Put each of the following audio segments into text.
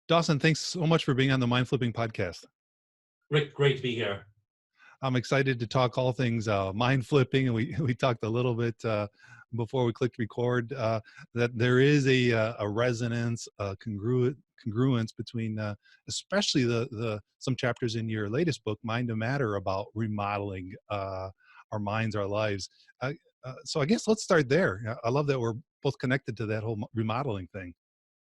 Dawson, thanks so much for being on the Mind Flipping podcast. Rick, great to be here. I'm excited to talk all things mind flipping, and we talked a little bit before we clicked record that there is a resonance, congruence between, especially the some chapters in your latest book, Mind to Matter, about remodeling our minds, our lives. Uh, so I guess let's start there. I love that we're both connected to that whole remodeling thing.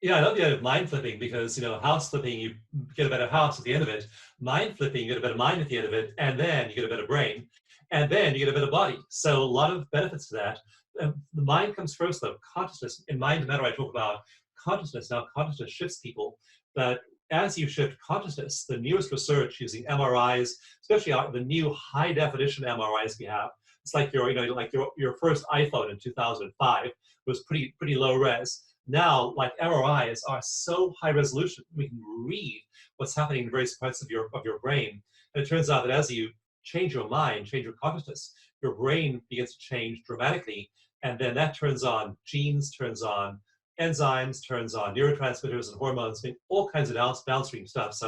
Yeah, I love the idea of mind flipping because, house flipping, you get a better house at the end of it. Mind flipping, you get a better mind at the end of it. And then you get a better brain. And then you get a better body. So a lot of benefits to that. The mind comes first, though. Consciousness. In Mind to Matter, I talk about consciousness. Now, consciousness shifts people. But as you shift consciousness, the newest research using MRIs, especially the new high definition MRIs we have, it's like your first iPhone in 2005 was pretty low res. Now, like MRIs are so high resolution, we can read what's happening in various parts of your brain. And it turns out that as you change your mind, change your consciousness, your brain begins to change dramatically. And then that turns on genes, turns on enzymes, turns on neurotransmitters and hormones, all kinds of downstream stuff.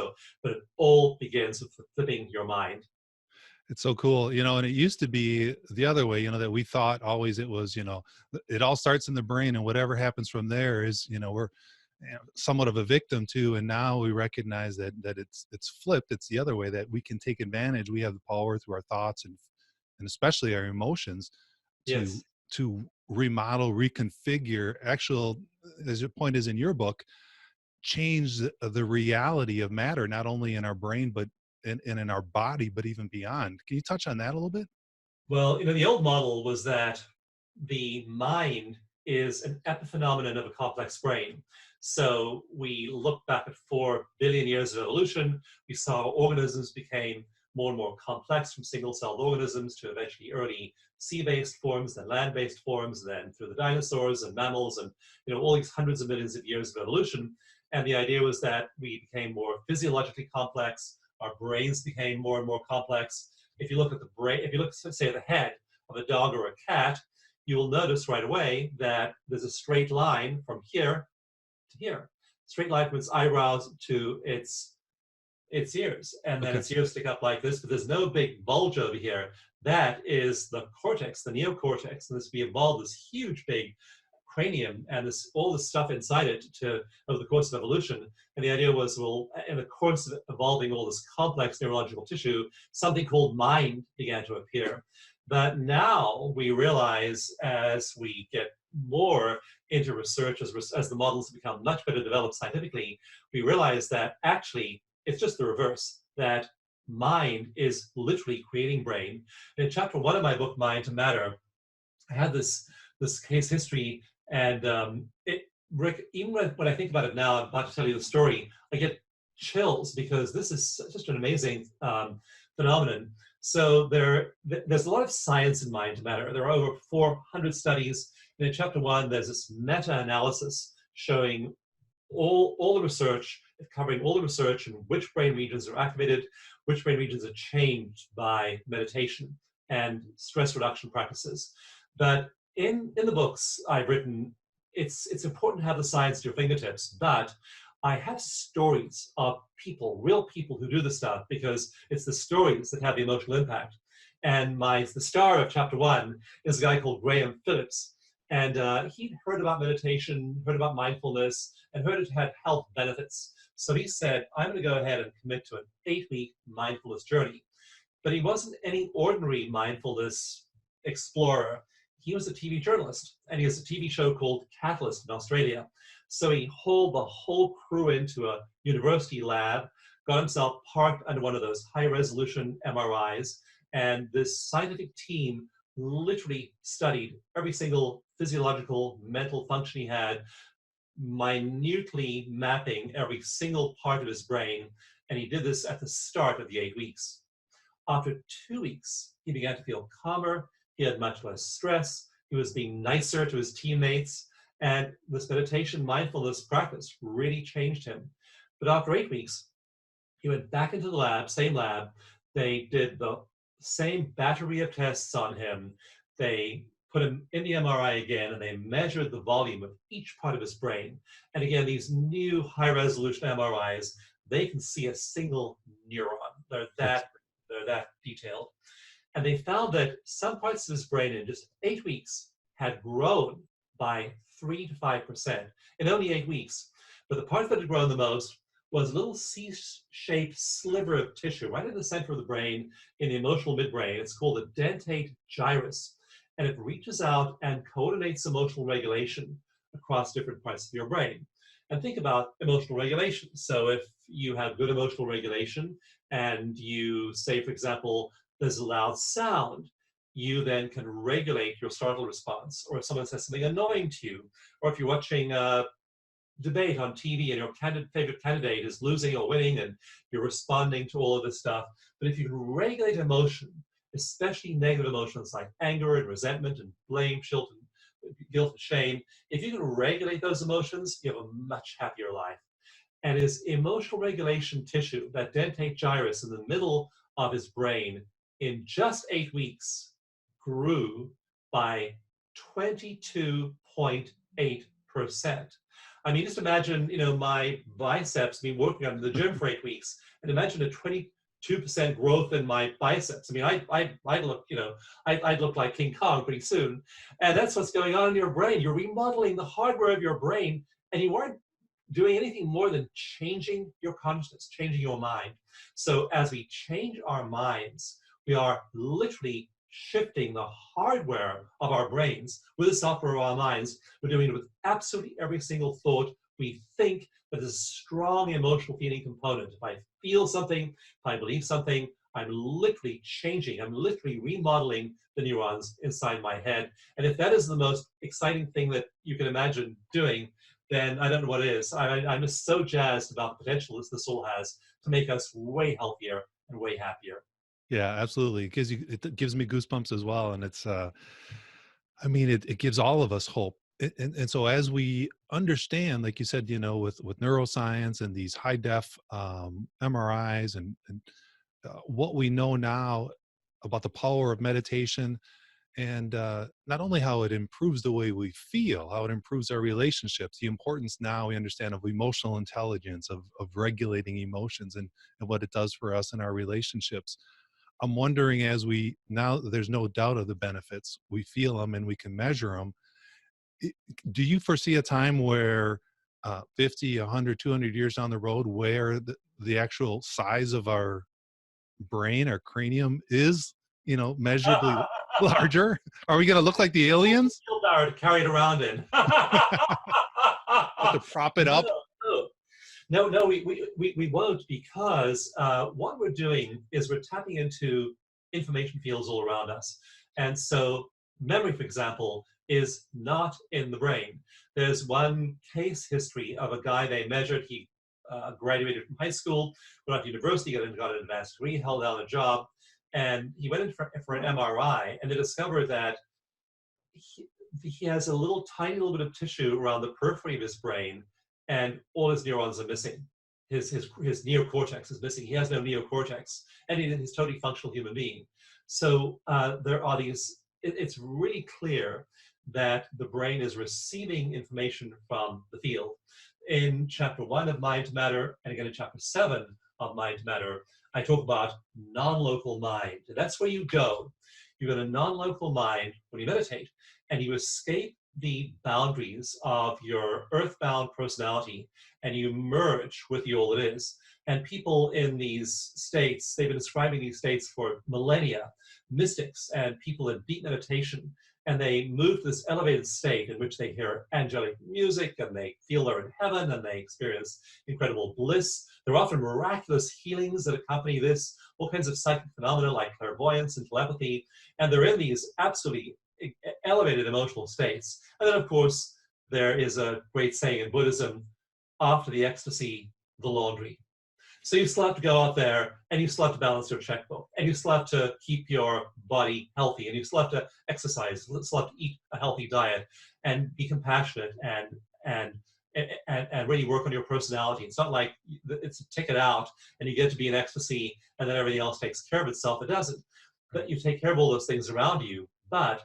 But it all begins with flipping your mind. It's so cool, and it used to be the other way, that we thought always it was, it all starts in the brain and whatever happens from there is, we're somewhat of a victim to. And now we recognize that it's flipped. It's the other way, that we can take advantage. We have the power through our thoughts and especially our emotions to, Yes. to remodel, reconfigure, as your point is in your book, change the reality of matter, not only in our brain, but in our body, but even beyond. Can you touch on that a little bit? Well, the old model was that the mind is an epiphenomenon of a complex brain. So we look back at 4 billion years of evolution. We saw organisms became more and more complex, from single-celled organisms to eventually early sea-based forms, then land-based forms, then through the dinosaurs and mammals, and all these hundreds of millions of years of evolution. And the idea was that we became more physiologically complex. Our brains became more and more complex. If you look at the brain, if you look, say, at the head of a dog or a cat, you will notice right away that there's a straight line from here to here. Straight line from its eyebrows to its ears, and then Okay. its ears stick up like this, but there's no big bulge over here. That is the cortex, the neocortex, and we evolved this huge big cranium and all this stuff inside it over the course of evolution. And the idea was, well, in the course of evolving all this complex neurological tissue, something called mind began to appear. But now we realize, as we get more into research, as the models become much better developed scientifically, we realize that actually it's just the reverse, that mind is literally creating brain. In chapter 1 of my book, Mind to Matter, I had this case history, and Rick, even when I think about it now, I'm about to tell you the story, I get chills because this is just an amazing phenomenon. So there's a lot of science in Mind to Matter. There are over 400 studies. And in chapter 1, there's this meta-analysis showing all the research, covering all the research and which brain regions are activated, which brain regions are changed by meditation and stress reduction practices. But in the books I've written, it's important to have the science at your fingertips, but I have stories of people, real people who do this stuff, because it's the stories that have the emotional impact. And the star of chapter 1 is a guy called Graham Phillips. And he'd heard about meditation, heard about mindfulness, and heard it had health benefits. So he said, I'm going to go ahead and commit to an 8-week mindfulness journey. But he wasn't any ordinary mindfulness explorer. He was a TV journalist, and he has a TV show called Catalyst in Australia. So he hauled the whole crew into a university lab, got himself parked under one of those high-resolution MRIs, and this scientific team literally studied every single physiological, mental function he had, minutely mapping every single part of his brain, and he did this at the start of the 8 weeks. After 2 weeks, he began to feel calmer, he had much less stress, he was being nicer to his teammates, and this meditation mindfulness practice really changed him. But after 8 weeks, he went back into the lab, same lab. They did the same battery of tests on him. They put him in the MRI again, and they measured the volume of each part of his brain. And again, these new high-resolution MRIs, they can see a single neuron. They're that detailed. And they found that some parts of his brain in just 8 weeks had grown by 3 to 5% in only 8 weeks. But the part that had grown the most was a little C-shaped sliver of tissue right in the center of the brain in the emotional midbrain. It's called the dentate gyrus. And it reaches out and coordinates emotional regulation across different parts of your brain. And think about emotional regulation. So if you have good emotional regulation and you say, for example, there's a loud sound, you then can regulate your startle response. Or if someone says something annoying to you, or if you're watching a debate on TV and your favorite candidate is losing or winning and you're responding to all of this stuff. But if you can regulate emotion, especially negative emotions like anger and resentment and blame, guilt and shame, if you can regulate those emotions, you have a much happier life. And his emotional regulation tissue, that dentate gyrus in the middle of his brain, in just 8 weeks, grew by 22.8%. I mean, just imagine, my biceps, me working on the gym for 8 weeks, and imagine a 22% growth in my biceps. I mean, I'd look, I'd look like King Kong pretty soon. And that's what's going on in your brain. You're remodeling the hardware of your brain, and you weren't doing anything more than changing your consciousness, changing your mind. So as we change our minds, we are literally shifting the hardware of our brains with the software of our minds. We're doing it with absolutely every single thought we think that is a strong emotional feeling component. If I feel something, if I believe something, I'm literally changing, I'm literally remodeling the neurons inside my head. And if that is the most exciting thing that you can imagine doing, then I don't know what is. I'm just so jazzed about the potential this all has to make us way healthier and way happier. Yeah, absolutely. It gives me goosebumps as well. And it's, I mean, it gives all of us hope. And so as we understand, like you said, with neuroscience and these high def MRIs and what we know now about the power of meditation, and not only how it improves the way we feel, how it improves our relationships, the importance now we understand of emotional intelligence, of regulating emotions and what it does for us in our relationships. I'm wondering, now there's no doubt of the benefits, we feel them and we can measure them. Do you foresee a time where 50, 100, 200 years down the road where the actual size of our brain, our cranium is, measurably larger? Are we going to look like the aliens? To carry it around in. To prop it up? No, we won't, because what we're doing is we're tapping into information fields all around us. And so memory, for example, is not in the brain. There's one case history of a guy they measured. He graduated from high school, went off to university, got an advanced degree, held down a job, and he went in for an MRI, and they discovered that he has a tiny little bit of tissue around the periphery of his brain, and all his neurons are missing. His neocortex is missing. He has no neocortex, and he's a totally functional human being. So there are these, it's really clear that the brain is receiving information from the field. In chapter 1 of Mind to Matter, and again in chapter 7 of Mind to Matter, I talk about non-local mind. And that's where you go. You go to non-local mind when you meditate, and you escape the boundaries of your earthbound personality, and you merge with the all it is. And people in these states, they've been describing these states for millennia, mystics and people in deep meditation, and they move to this elevated state in which they hear angelic music, and they feel they're in heaven, and they experience incredible bliss. There are often miraculous healings that accompany this, all kinds of psychic phenomena like clairvoyance and telepathy, and they're in these absolutely elevated emotional states. And then, of course, there is a great saying in Buddhism, after the ecstasy, the laundry. So you still have to go out there, and you still have to balance your checkbook, and you still have to keep your body healthy, and you still have to exercise, you still have to eat a healthy diet, and be compassionate, and really work on your personality. It's not like it's a ticket out, and you get to be in ecstasy, and then everything else takes care of itself. It doesn't. But you take care of all those things around you. But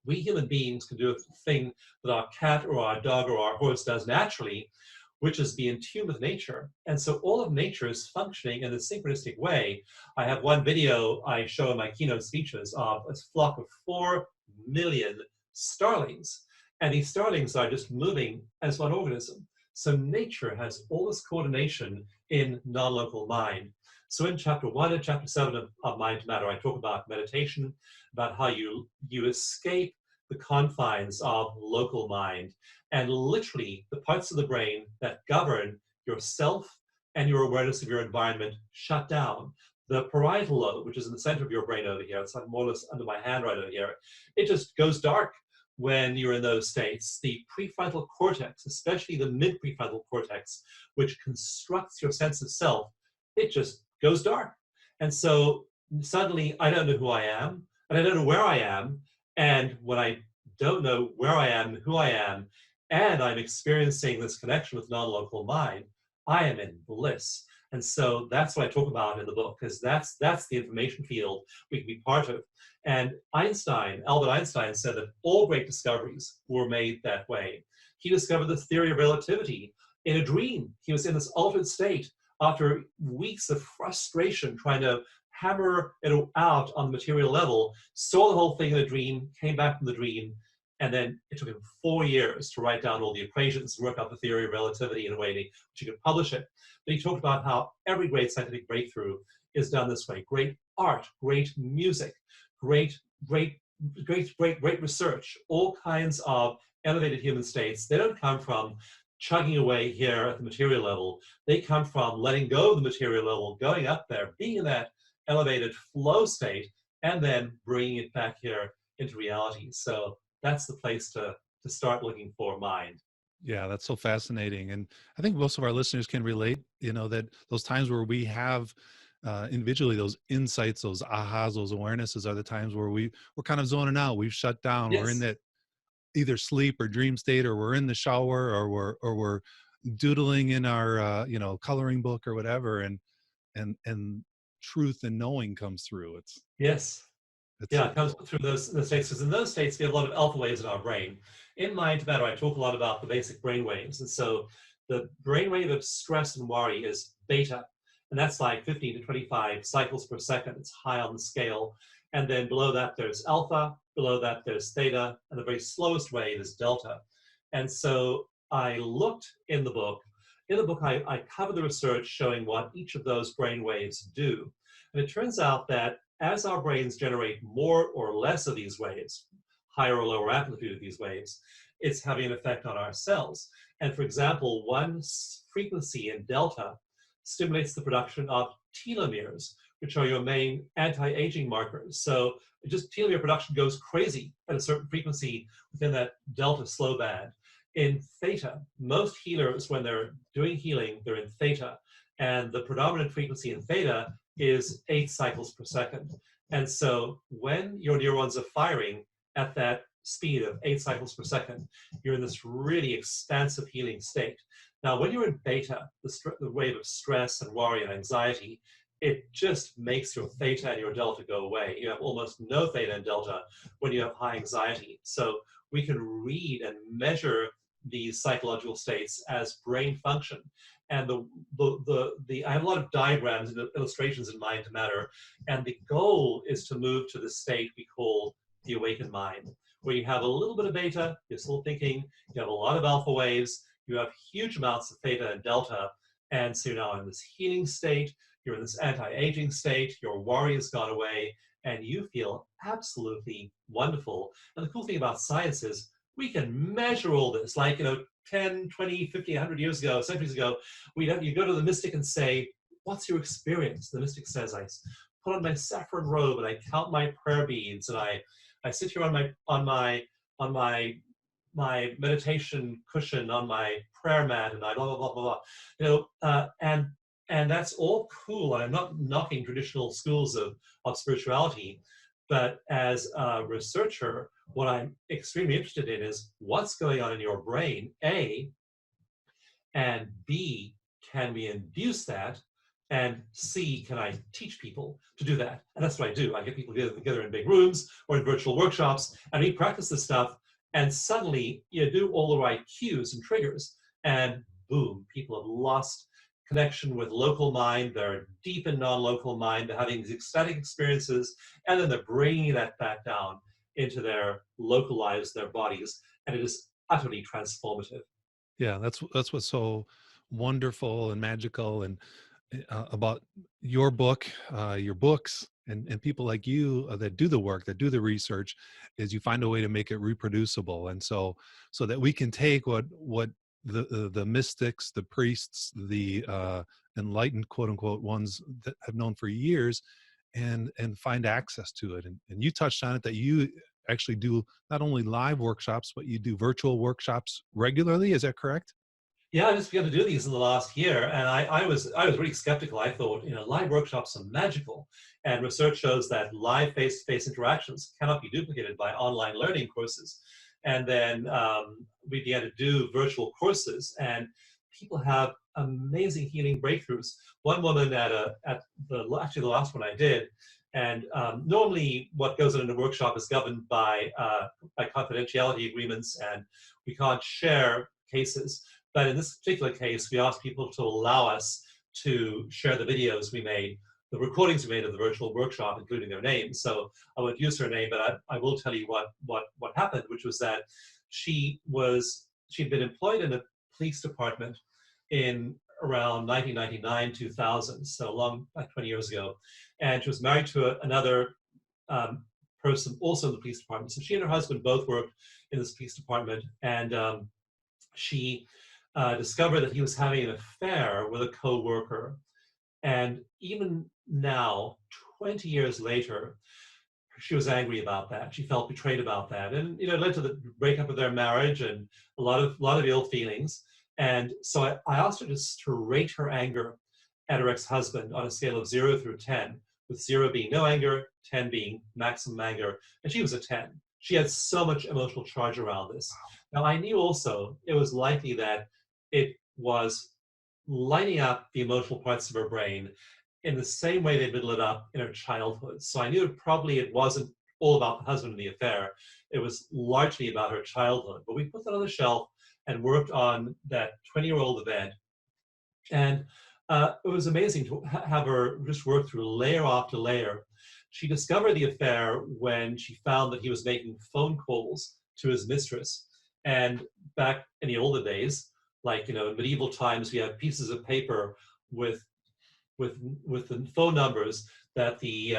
we human beings can do a thing that our cat or our dog or our horse does naturally, which is be in tune with nature. And so all of nature is functioning in a synchronistic way. I have one video I show in my keynote speeches of a flock of 4 million starlings. And these starlings are just moving as one organism. So nature has all this coordination in non-local mind. So in chapter 1 and chapter 7 of Mind to Matter, I talk about meditation, about how you escape the confines of local mind, and literally the parts of the brain that govern yourself and your awareness of your environment shut down. The parietal lobe, which is in the center of your brain over here, it's like more or less under my hand right over here, it just goes dark when you're in those states. The prefrontal cortex, especially the mid-prefrontal cortex, which constructs your sense of self, it just goes dark. And so suddenly I don't know who I am, and I don't know where I am. And when I don't know where I am, who I am, and I'm experiencing this connection with non-local mind, I am in bliss. And so that's what I talk about in the book, because that's the information field we can be part of. And Albert Einstein said that all great discoveries were made that way. He discovered the theory of relativity in a dream. He was in this altered state after weeks of frustration trying to hammer it out on the material level, saw the whole thing in a dream, came back from the dream, and then it took him 4 years to write down all the equations, work out the theory of relativity in a way that he could publish it. But he talked about how every great scientific breakthrough is done this way. Great art, great music, great research, all kinds of elevated human states. They don't come from chugging away here at the material level. They come from letting go of the material level, going up there, being in that elevated flow state, and then bringing it back here into reality. So that's the place to start looking for mind. Yeah, that's so fascinating. And I think most of our listeners can relate, that those times where we have individually those insights, those ahas, those awarenesses are the times where we're kind of zoning out. We've shut down. Yes. We're in that either sleep or dream state, or we're in the shower, or we're doodling in our coloring book or whatever, and truth and knowing comes through. Yes. Yeah, it comes through those states, because in those states we have a lot of alpha waves in our brain. In Mind to Matter, I talk a lot about the basic brain waves. And so the brain wave of stress and worry is beta, and that's like 15 to 25 cycles per second. It's high on the scale. And then below that there's alpha, below that there's theta, and the very slowest wave is delta. And so I looked in the book. In the book, I cover the research showing what each of those brain waves do. And it turns out that as our brains generate more or less of these waves, higher or lower amplitude of these waves, it's having an effect on our cells. And for example, one frequency in delta stimulates the production of telomeres, which are your main anti-aging markers. So just telomere production goes crazy at a certain frequency within that delta slow band. In theta, most healers, when they're doing healing, they're in theta. And the predominant frequency in theta is 8 cycles per second. And so when your neurons are firing at that speed of 8 cycles per second, you're in this really expansive healing state. Now, when you're in beta, the wave of stress and worry and anxiety, it just makes your theta and your delta go away. You have almost no theta and delta when you have high anxiety. So we can read and measure these psychological states as brain function. And I have a lot of diagrams and illustrations in Mind to Matter, and the goal is to move to the state we call the awakened mind, where you have a little bit of beta, you're still thinking, you have a lot of alpha waves, you have huge amounts of theta and delta, and so you're now in this healing state, you're in this anti-aging state, your worry has gone away, and you feel absolutely wonderful. And the cool thing about science is we can measure all this, like, 10, 20, 50, 100 years ago, centuries ago, you go to the mystic and say, what's your experience? The mystic says, I put on my saffron robe and I count my prayer beads, and I sit here on my meditation cushion on my prayer mat, and I blah blah blah blah blah. And that's all cool. I'm not knocking traditional schools of spirituality, but as a researcher, what I'm extremely interested in is what's going on in your brain, A, and B, can we induce that and C, can I teach people to do that? And that's what I do. I get people together in big rooms or in virtual workshops, and we practice this stuff. And suddenly you do all the right cues and triggers, and boom, people have lost connection with local mind. They're deep in non-local mind. They're having these ecstatic experiences, and then they're bringing that back down into their local lives, their bodies, and it is utterly transformative. Yeah, that's what's so wonderful and magical and about your book, your books, and people like you that do the work, that do the research, is you find a way to make it reproducible, and so that we can take what the mystics, the priests, the enlightened quote unquote ones that have known for years, and find access to it. And you touched on it that you actually do not only live workshops, but you do virtual workshops regularly. Is that correct? Yeah, I just began to do these in the last year, and I was really skeptical. I thought, live workshops are magical, and research shows that live face-to-face interactions cannot be duplicated by online learning courses. And then we began to do virtual courses, and people have amazing healing breakthroughs. One woman actually the last one I did, and normally what goes on in a workshop is governed by confidentiality agreements, and we can't share cases. But in this particular case, we asked people to allow us to share the videos we made, the recordings we made of the virtual workshop, including their names. So I won't use her name, but I will tell you what happened, which was that she'd been employed in a police department in around 1999, 2000, so long, like 20 years ago. And she was married to another person also in the police department. So she and her husband both worked in this police department, and she discovered that he was having an affair with a co-worker. And even now, 20 years later, she was angry about that. She felt betrayed about that. And it led to the breakup of their marriage and a lot of ill feelings. And so I asked her to rate her anger at her ex-husband on a scale of 0 through 10, with 0 being no anger, 10 being maximum anger. And she was a 10. She had so much emotional charge around this. Now, I knew also it was likely that it was lighting up the emotional parts of her brain in the same way they'd been lit up in her childhood. So I knew probably it wasn't all about the husband and the affair. It was largely about her childhood. But we put that on the shelf and worked on that 20-year-old event. And it was amazing to have her just work through layer after layer. She discovered the affair when she found that he was making phone calls to his mistress. And back in the older days, like in medieval times, we had pieces of paper with the phone numbers that the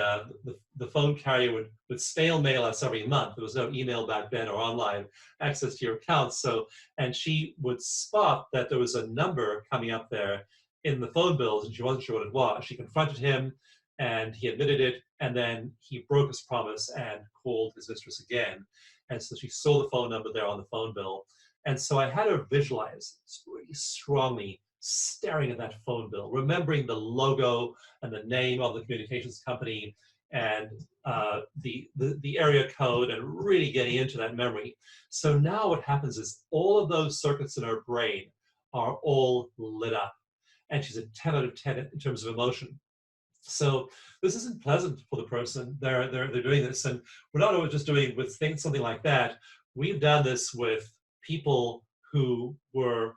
phone carrier would snail mail us every month. There was no email back then or online access to your accounts. So, and she would spot that there was a number coming up there in the phone bills, and she wasn't sure what it was. She confronted him, and he admitted it, and then he broke his promise and called his mistress again. And so she saw the phone number there on the phone bill. And so I had her visualize really strongly staring at that phone bill, remembering the logo and the name of the communications company and the area code, and really getting into that memory. So now what happens is all of those circuits in her brain are all lit up, and she's a 10 out of 10 in terms of emotion. So this isn't pleasant for the person. They're doing this, and we're not always just doing with things something like that. We've done this with people who were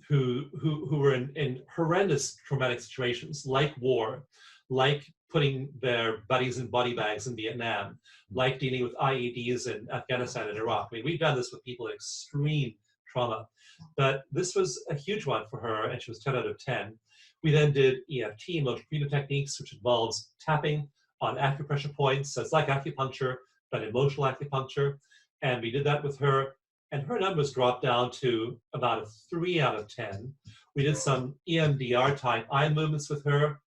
who were in horrendous traumatic situations, like war, like putting their buddies in body bags in Vietnam, like dealing with IEDs in Afghanistan and Iraq. I mean, we've done this with people in extreme trauma, but this was a huge one for her, and she was 10 out of 10. We then did EFT, emotional freedom techniques, which involves tapping on acupressure points. So it's like acupuncture, but emotional acupuncture. And we did that with her, and her numbers dropped down to about a 3 out of 10. We did some EMDR type eye movements with her,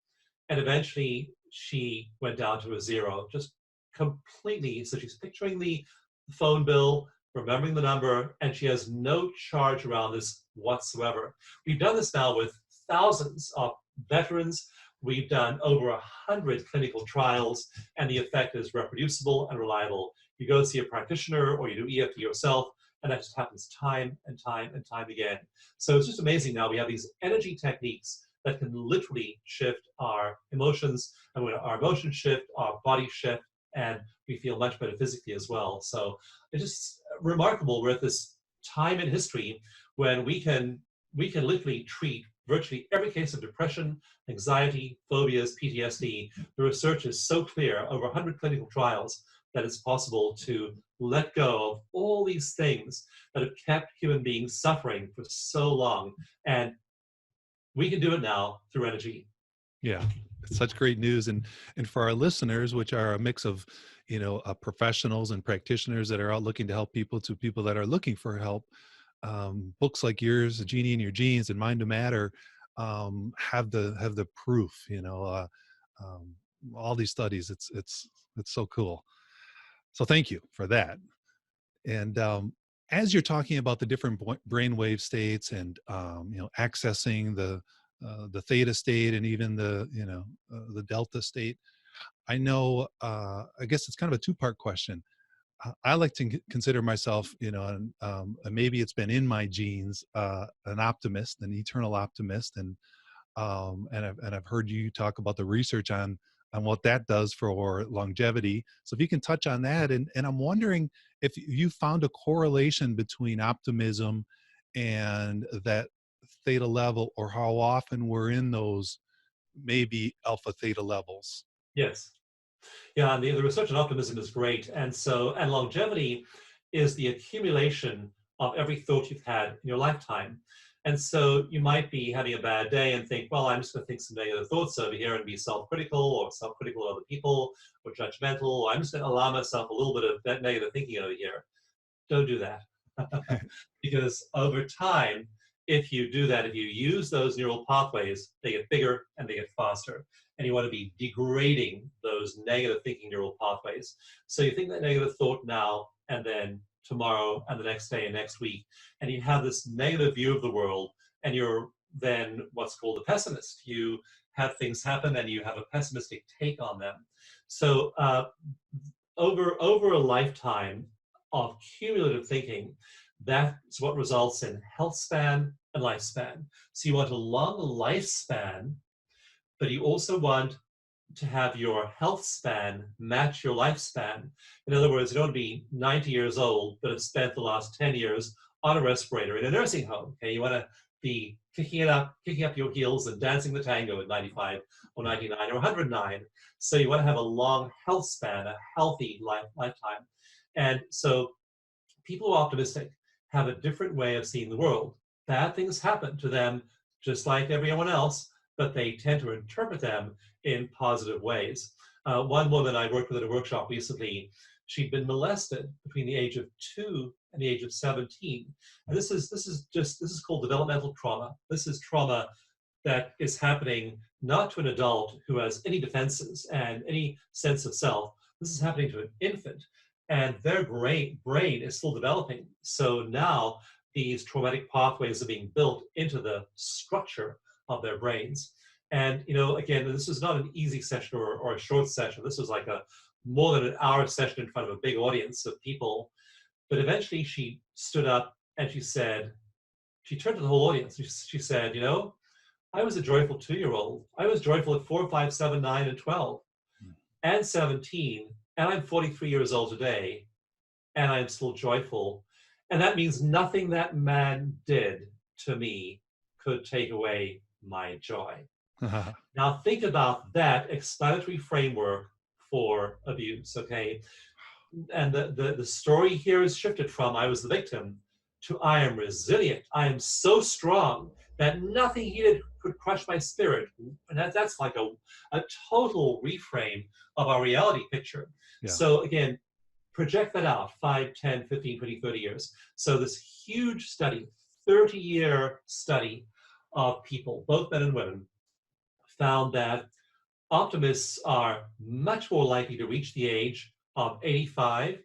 and eventually she went down to a 0, just completely. So she's picturing the phone bill, remembering the number, and she has no charge around this whatsoever. We've done this now with thousands of veterans. We've done over 100 clinical trials, and the effect is reproducible and reliable. You go see a practitioner or you do EFT yourself, and that just happens time and time and time again. So it's just amazing now. We have these energy techniques that can literally shift our emotions. And when our emotions shift, our body shift, and we feel much better physically as well. So it's just remarkable. We're at this time in history when we can literally treat virtually every case of depression, anxiety, phobias, PTSD. The research is so clear, over 100 clinical trials, that it's possible to let go of all these things that have kept human beings suffering for so long. And we can do it now through energy. Yeah, it's such great news, and for our listeners, which are a mix of, professionals and practitioners that are out looking to help people to people that are looking for help. Books like yours, "The Genie in Your Genes" and "Mind to Matter," have the proof. All these studies. It's so cool. So thank you for that. And as you're talking about the different brainwave states and accessing the theta state and even the delta state, I know. I guess it's kind of a two-part question. I like to consider myself, and maybe it's been in my genes, an optimist, an eternal optimist, and I've heard you talk about the research on what that does for longevity. So if you can touch on that, and I'm wondering if you found a correlation between optimism and that theta level, or how often we're in those maybe alpha theta levels. Yes. Yeah, and the research on optimism is great. And longevity is the accumulation of every thought you've had in your lifetime. And so you might be having a bad day and think, well, I'm just going to think some negative thoughts over here and be self-critical or self-critical of other people or judgmental. Or I'm just going to allow myself a little bit of that negative thinking over here. Don't do that. Because over time, if you do that, if you use those neural pathways, they get bigger and they get faster. And you want to be degrading those negative thinking neural pathways. So you think that negative thought now, and then tomorrow, and the next day, and next week, and you have this negative view of the world, and you're then what's called a pessimist. You have things happen, and you have a pessimistic take on them. So over a lifetime of cumulative thinking, that's what results in health span and lifespan. So you want a long lifespan, but you also want to have your health span match your lifespan. In other words, you don't want to be 90 years old, but have spent the last 10 years on a respirator in a nursing home. Okay, you want to be kicking up your heels and dancing the tango at 95 or 99 or 109. So you want to have a long health span, a healthy lifetime. And so people who are optimistic have a different way of seeing the world. Bad things happen to them just like everyone else, but they tend to interpret them in positive ways. One woman I worked with at a workshop recently, she'd been molested between the age of 2 and the age of 17. And this is called developmental trauma. This is trauma that is happening not to an adult who has any defenses and any sense of self. This is happening to an infant, and their brain is still developing. So now these traumatic pathways are being built into the structure of their brains. And, again, this was not an easy session or a short session. This was like a more than an hour session in front of a big audience of people. But eventually she stood up and she turned to the whole audience. She said, I was a joyful 2-year-old. I was joyful at 4, 5, 7, 9, and 12 and 17. And I'm 43 years old today, and I'm still joyful. And that means nothing that man did to me could take away my joy. Now think about that explanatory framework for abuse, okay? And the story here is shifted from I was the victim to I am resilient. I am so strong that nothing he did could crush my spirit. And that's like a total reframe of our reality picture. Yeah. So again, project that out 5, 10, 15, 20, 30 years. So this huge study, 30-year study of people, both men and women, found that optimists are much more likely to reach the age of 85.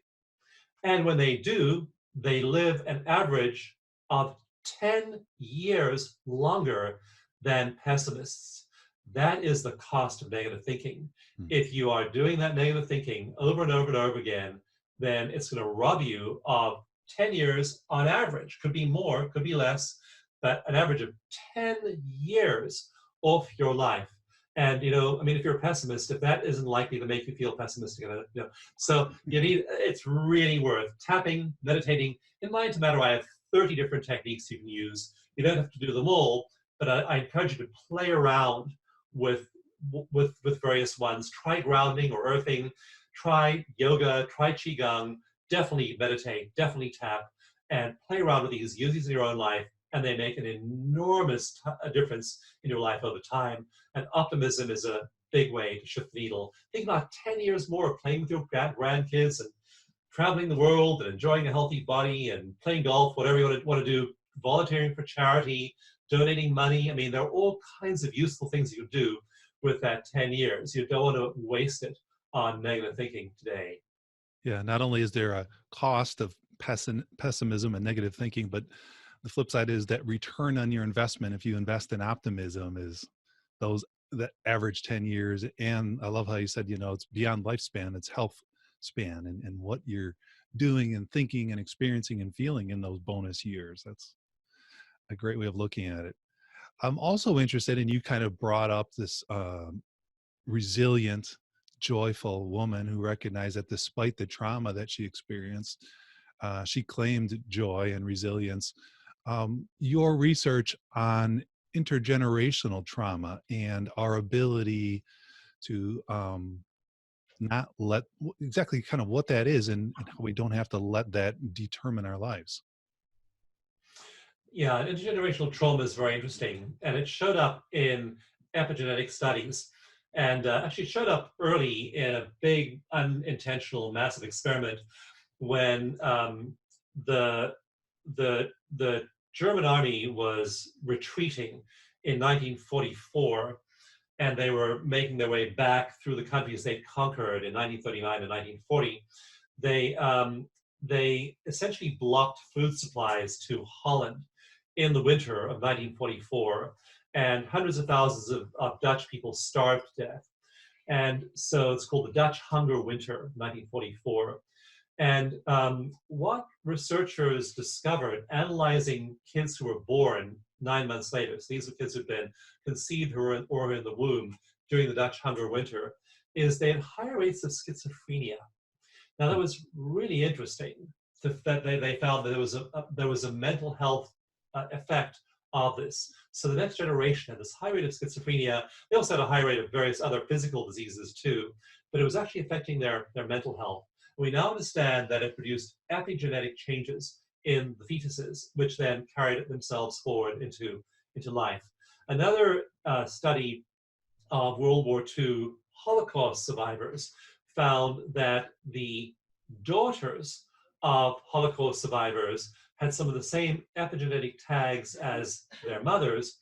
And when they do, they live an average of 10 years longer than pessimists. That is the cost of negative thinking. If you are doing that negative thinking over and over and over again, then it's going to rob you of 10 years on average. Could be more, could be less, but an average of 10 years of your life. And, you know, I mean, if you're a pessimist, if that isn't likely to make you feel pessimistic about it, you know, so you need, it's really worth tapping, meditating. In Mind to Matter, I have 30 different techniques you can use. You don't have to do them all, but I encourage you to play around with various ones. Try grounding or earthing, try yoga, try qigong, definitely meditate, definitely tap, and play around with these, use these in your own life, and they make an enormous difference in your life over time. And optimism is a big way to shift the needle. Think about 10 years more of playing with your grandkids and traveling the world and enjoying a healthy body and playing golf, whatever you want to do, volunteering for charity, donating money. I mean, there are all kinds of useful things you can do with that 10 years. You don't want to waste it on negative thinking today. Yeah, not only is there a cost of pessimism and negative thinking, but the flip side is that return on your investment, if you invest in optimism, is that average 10 years. And I love how you said, you know, it's beyond lifespan, it's health span, and what you're doing and thinking and experiencing and feeling in those bonus years. That's a great way of looking at it. I'm also interested, and you kind of brought up this resilient, joyful woman who recognized that despite the trauma that she experienced, she claimed joy and resilience. Your research on intergenerational trauma and our ability to not let, exactly kind of what that is, and how we don't have to let that determine our lives. Yeah, intergenerational trauma is very interesting, and it showed up in epigenetic studies, and actually showed up early in a big, unintentional, massive experiment when the the German army was retreating in 1944, and they were making their way back through the countries they conquered in 1939 and 1940. They essentially blocked food supplies to Holland in the winter of 1944, and hundreds of thousands of Dutch people starved to death. And so it's called the Dutch Hunger Winter, 1944. And what researchers discovered, analyzing kids who were born 9 months later, so these are kids who'd been conceived or in the womb during the Dutch Hunger Winter, is they had higher rates of schizophrenia. Now that was really interesting, that they found that there was a mental health effect of this. So the next generation had this high rate of schizophrenia. They also had a high rate of various other physical diseases too, but it was actually affecting their mental health. We now understand that it produced epigenetic changes in the fetuses, which then carried themselves forward into life. Another study of World War II Holocaust survivors found that the daughters of Holocaust survivors had some of the same epigenetic tags as their mothers,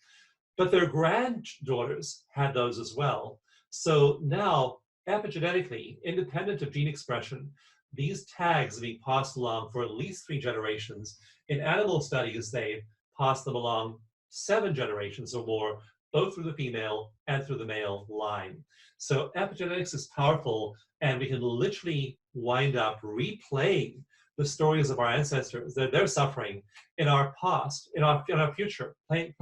but their granddaughters had those as well. So now, epigenetically, independent of gene expression, these tags are being passed along for at least 3 generations. In animal studies, they've passed them along 7 generations or more, both through the female and through the male line. So epigenetics is powerful, and we can literally wind up replaying the stories of our ancestors, their suffering in our past, in our future, playing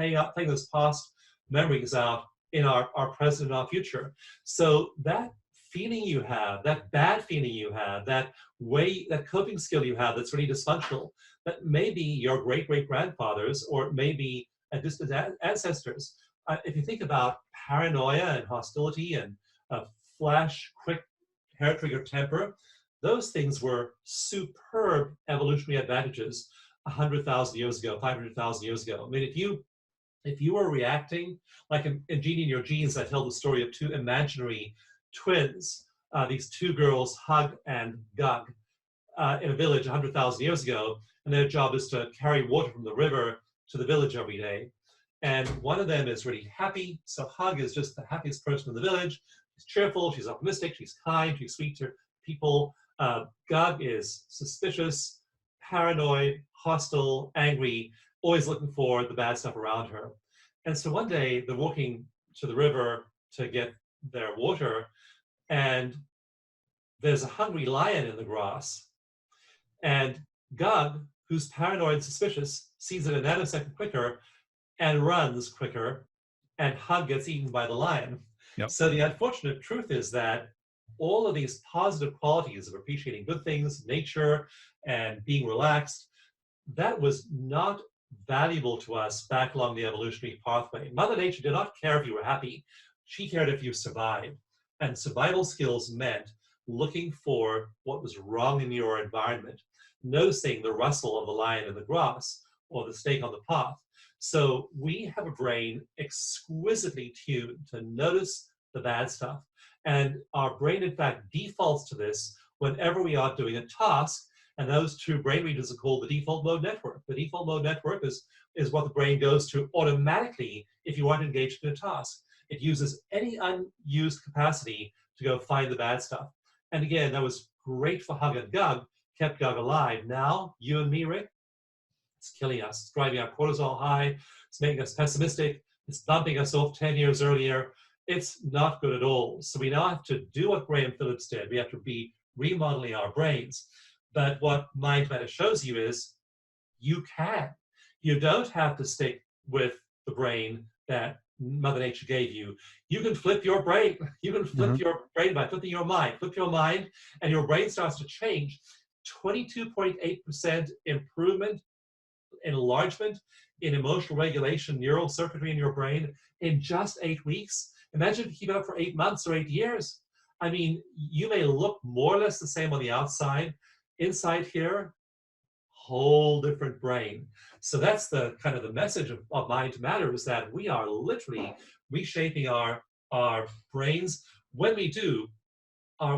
those past memories out in our present and our future. So that feeling you have, that bad feeling you have, that coping skill you have that's really dysfunctional, that may be your great-great-grandfathers, or it may be a distant ancestors. If you think about paranoia and hostility and flash, quick, hair-trigger temper, those things were superb evolutionary advantages 100,000 years ago, 500,000 years ago. I mean, if you were reacting, like in Genie and Your Genes, I tell the story of 2 imaginary twins, these 2 girls, Hug and Gug, in a village 100,000 years ago, and their job is to carry water from the river to the village every day. And one of them is really happy, so Hug is just the happiest person in the village. She's cheerful, she's optimistic, she's kind, she's sweet to people. Gug is suspicious, paranoid, hostile, angry, always looking for the bad stuff around her. And so one day they're walking to the river to get their water, and there's a hungry lion in the grass. And Gug, who's paranoid and suspicious, sees it a nanosecond quicker and runs quicker and Hug gets eaten by the lion. Yep. So the unfortunate truth is that all of these positive qualities of appreciating good things, nature, and being relaxed, that was not valuable to us back along the evolutionary pathway. Mother Nature did not care if you were happy. She cared if you survived. And survival skills meant looking for what was wrong in your environment, noticing the rustle of the lion in the grass or the snake on the path. So we have a brain exquisitely tuned to notice the bad stuff. And our brain, in fact, defaults to this whenever we are doing a task. And those two brain regions are called the default mode network. The default mode network is what the brain goes to automatically if you aren't engaged in a task. It uses any unused capacity to go find the bad stuff. And again, that was great for Hug and Gug, kept Gug alive. Now, you and me, Rick, it's killing us. It's driving our cortisol high. It's making us pessimistic. It's bumping us off 10 years earlier. It's not good at all. So we now have to do what Graham Phillips did. We have to be remodeling our brains. But what Mind Matter shows you is you can. You don't have to stick with the brain that Mother Nature gave you. You can flip your brain. You can flip your brain by flipping your mind. Flip your mind, and your brain starts to change. 22.8% improvement, enlargement in emotional regulation, neural circuitry in your brain in just 8 weeks. Imagine if you keep it up for 8 months or 8 years. I mean, you may look more or less the same on the outside. Inside here, whole different brain. So that's the kind of the message of Mind Matter, is that we are literally reshaping our brains. When we do,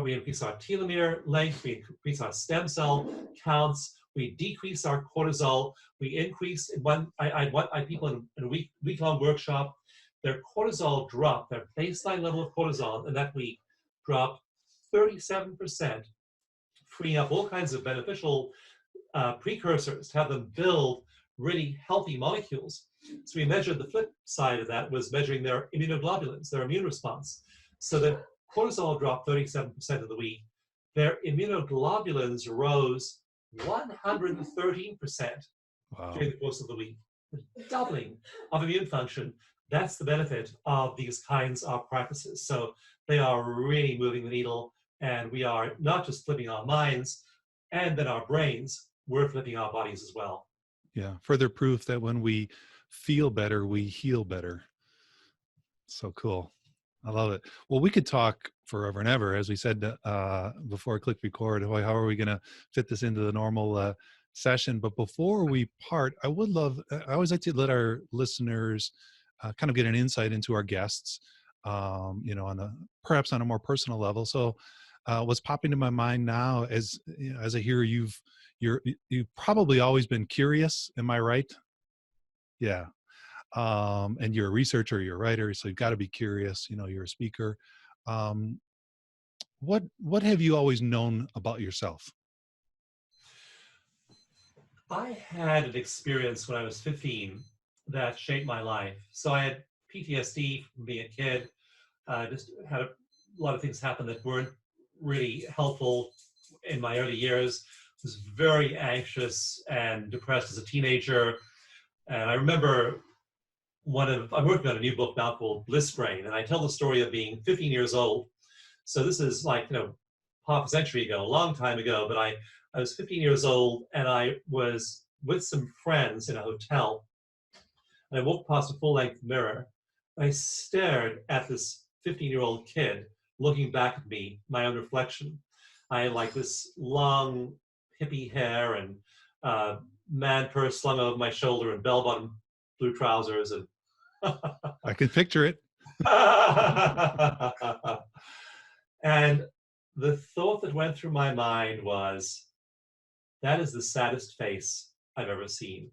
we increase our telomere length, we increase our stem cell counts, we decrease our cortisol, we increase, I people in a week-long workshop, their cortisol dropped, their baseline level of cortisol in that week dropped 37%, freeing up all kinds of beneficial precursors to have them build really healthy molecules. So we measured the flip side of that was measuring their immunoglobulins, their immune response. So that cortisol dropped 37% of the week. Their immunoglobulins rose 113% during the course of the week. The doubling of immune function. That's the benefit of these kinds of practices. So they are really moving the needle, and we are not just flipping our minds and then our brains, we're flipping our bodies as well. Yeah, further proof that when we feel better, we heal better. So cool. I love it. Well, we could talk forever and ever, as we said before I clicked record. How are we going to fit this into the normal session? But before we part, I always like to let our listeners kind of get an insight into our guests, perhaps on a more personal level. So what's popping to my mind now as I hear you've probably always been curious. Am I right? Yeah. And you're a researcher, you're a writer, so you've got to be curious. You're a speaker. What have you always known about yourself? I had an experience when I was 15 that shaped my life. So I had PTSD from being a kid. Just had a lot of things happen that weren't really helpful in my early years. I was very anxious and depressed as a teenager. And I remember I'm working on a new book now called Bliss Brain, and I tell the story of being 15 years old. So this is like, half a century ago, a long time ago, but I was 15 years old, and I was with some friends in a hotel, and I walked past a full-length mirror, and I stared at this 15-year-old kid looking back at me, my own reflection. I had like this long hippie hair and man purse slung over my shoulder and bell-bottom blue trousers, and I can picture it. And the thought that went through my mind was, that is the saddest face I've ever seen.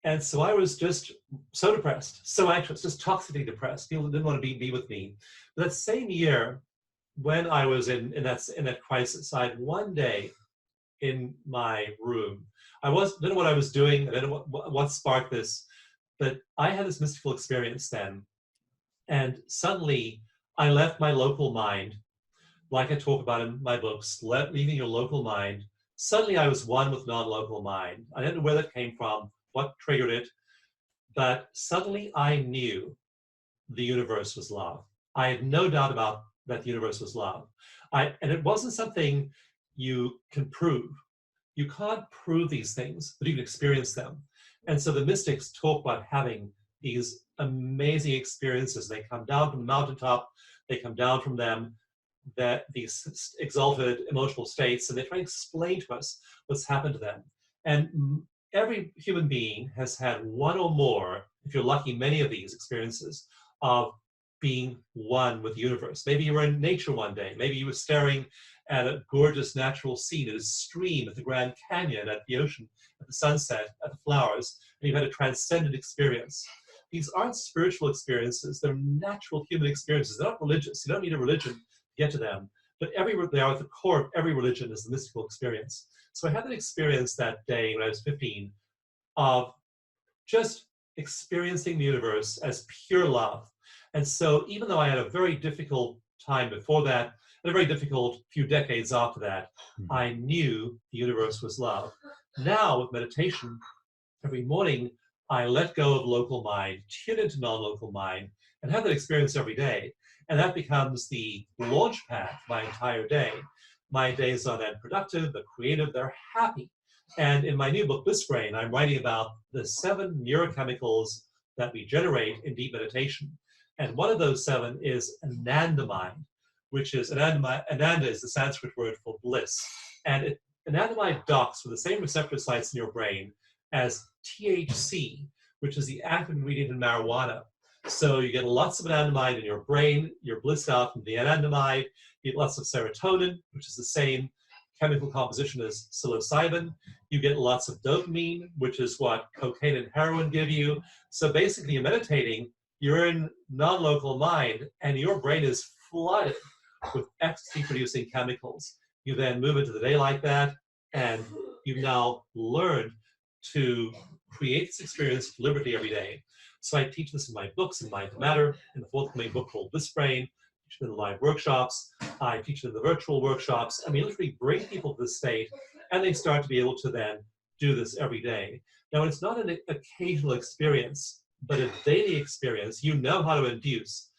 And so I was just so depressed, so anxious, just toxically depressed. People didn't want to be with me. But that same year, when I was in that crisis, I had one day in my room. I didn't know what I was doing. I didn't know what sparked this. But I had this mystical experience then. And suddenly, I left my local mind, like I talk about in my books, leaving your local mind. Suddenly, I was one with non-local mind. I didn't know where that came from, what triggered it. But suddenly, I knew the universe was love. I had no doubt about that the universe was love. And it wasn't something you can prove. You can't prove these things, but you can experience them. And so the mystics talk about having these amazing experiences. They come down from the mountaintop, they come down from them, that these exalted emotional states, and they try to explain to us what's happened to them. And every human being has had one or more, if you're lucky, many of these experiences of being one with the universe. Maybe you were in nature one day. Maybe you were staring at a gorgeous natural scene, at a stream, at the Grand Canyon, at the ocean, at the sunset, at the flowers, and you had a transcendent experience. These aren't spiritual experiences. They're natural human experiences. They're not religious. You don't need a religion to get to them. But they are at the core of every religion is the mystical experience. So I had an experience that day when I was 15 of just experiencing the universe as pure love. And so even though I had a very difficult time before that, and a very difficult few decades after that, I knew the universe was love. Now with meditation, every morning I let go of local mind, tune into non-local mind, and have that experience every day. And that becomes the launch pad for my entire day. My days are then productive, they're creative, they're happy. And in my new book, Bliss Brain, I'm writing about the 7 neurochemicals that we generate in deep meditation. And one of those 7 is anandamide, which is, ananda is the Sanskrit word for bliss. And anandamide docks with the same receptor sites in your brain as THC, which is the active ingredient in marijuana. So you get lots of anandamide in your brain, you're blissed out from the anandamide, you get lots of serotonin, which is the same chemical composition as psilocybin. You get lots of dopamine, which is what cocaine and heroin give you. So basically you're meditating, you're in non-local mind, and your brain is flooded with ecstasy-producing chemicals. You then move into the day like that, and you've now learned to create this experience of liberty every day. So I teach this in my books, in Mind to Matter, in the forthcoming book called Bliss Brain, I teach it in the live workshops, I teach it in the virtual workshops, and we literally bring people to this state, and they start to be able to then do this every day. Now, it's not an occasional experience, but a daily experience you know how to induce.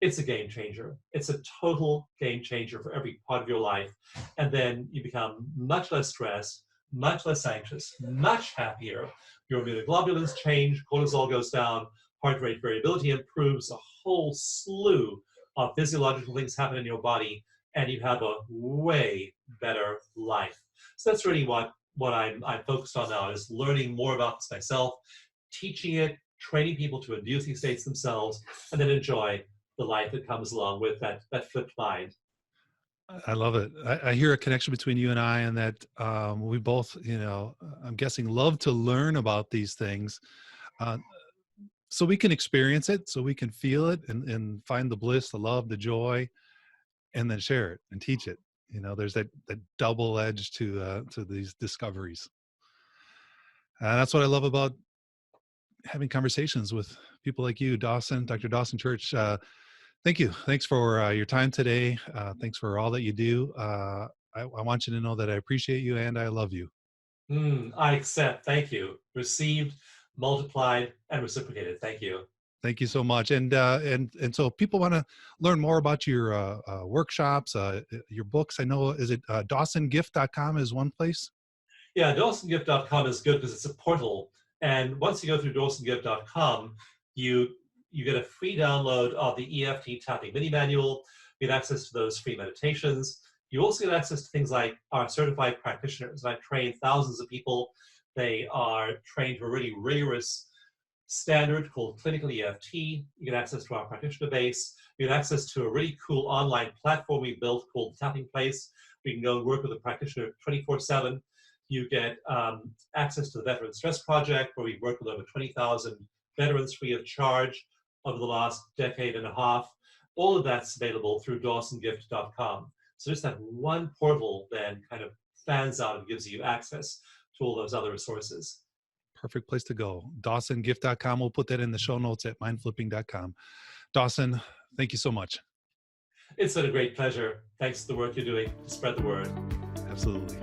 It's a game changer. It's a total game changer for every part of your life. And then you become much less stressed, much less anxious, much happier. Your immunoglobulins change, cortisol goes down, heart rate variability improves, a whole slew of physiological things happen in your body, and you have a way better life. So that's really what I'm focused on now, is learning more about this myself, teaching it, training people to induce these states themselves, and then enjoy the life that comes along with that flipped mind. I love it. I hear a connection between you and I, and that we both, I'm guessing, love to learn about these things, so we can experience it, so we can feel it, and find the bliss, the love, the joy, and then share it and teach it. There's that double edge to these discoveries. That's what I love about having conversations with people like you, Dawson, Dr. Dawson Church. Thank you. Thanks for your time today. Thanks for all that you do. I want you to know that I appreciate you and I love you. I accept. Thank you. Received, multiplied, and reciprocated. Thank you. Thank you so much. And so if people want to learn more about your workshops, your books, I know, is it DawsonGift.com is one place? Yeah, DawsonGift.com is good because it's a portal. And once you go through DawsonGift.com, you get a free download of the EFT tapping mini manual. You get access to those free meditations. You also get access to things like our certified practitioners. I've trained thousands of people. They are trained to a really rigorous standard called clinical EFT. You get access to our practitioner base. You get access to a really cool online platform we built called Tapping Place. We can go and work with a practitioner 24/7. You get access to the Veteran Stress Project, where we've worked with over 20,000 veterans free of charge over the last decade and a half. All of that's available through DawsonGift.com. So just that one portal then kind of fans out and gives you access to all those other resources. Perfect place to go. DawsonGift.com. We'll put that in the show notes at mindflipping.com. Dawson, thank you so much. It's been a great pleasure. Thanks for the work you're doing to spread the word. Absolutely.